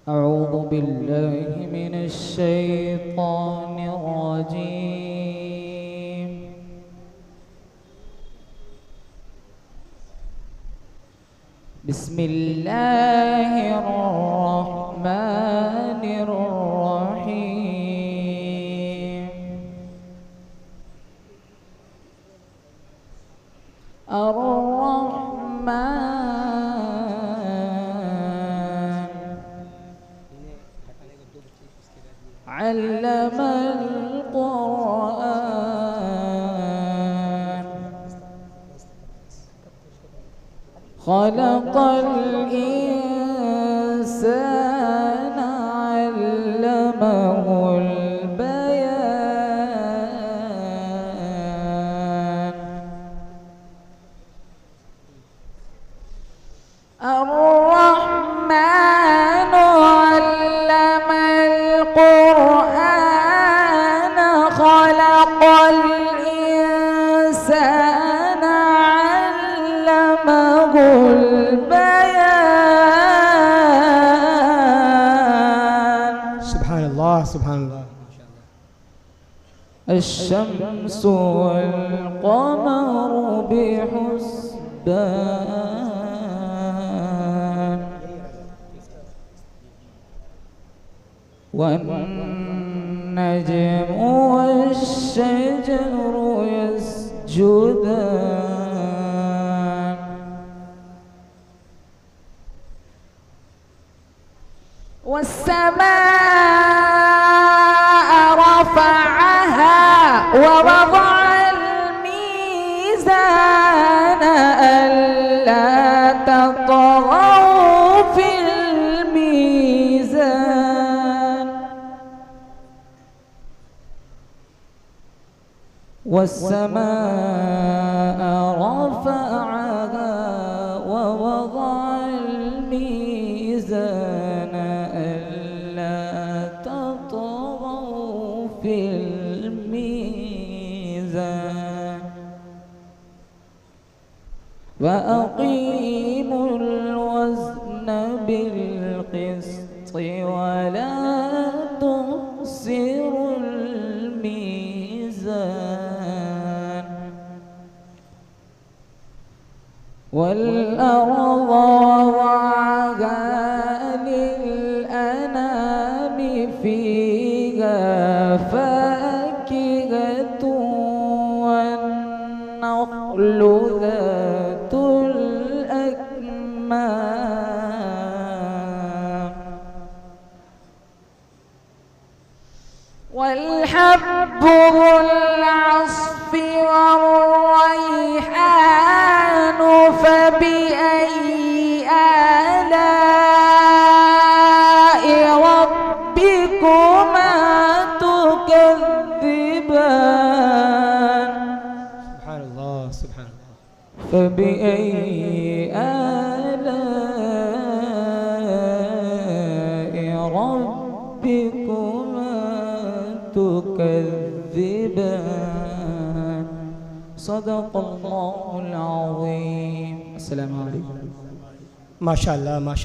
أعوذ بالله من الشيطان الرجيم. بسم الله الرحمن الرحيم. الرحمن علم القرآن خلق الإنسان علمه البيان. الرحمن علم القرآن خلق الإنسان علمه البيان. سبحان الله سبحان الله. الشمس والقمر بحسبان والنجم والشجر يسجدان والسماء رفعها ووضع الميزان ألا تطغوا في الميزان والسماء رفعها ووضع الميزان ألا تطغوا في الميزان وأقيموا الوزن بالقسط ولا تخسروا الميزان والأرض وضعها للأنام فيها فاكهة والنخل ذات الأكمام والحب ذو العصف والريحان فبأي آلاء ربكما تكذبان. سبحان الله سبحان الله. فبأي آلاء ربكما تكذبان. صدق الله العظيم. السلام عليكم. ما شاء الله ما شاء الله.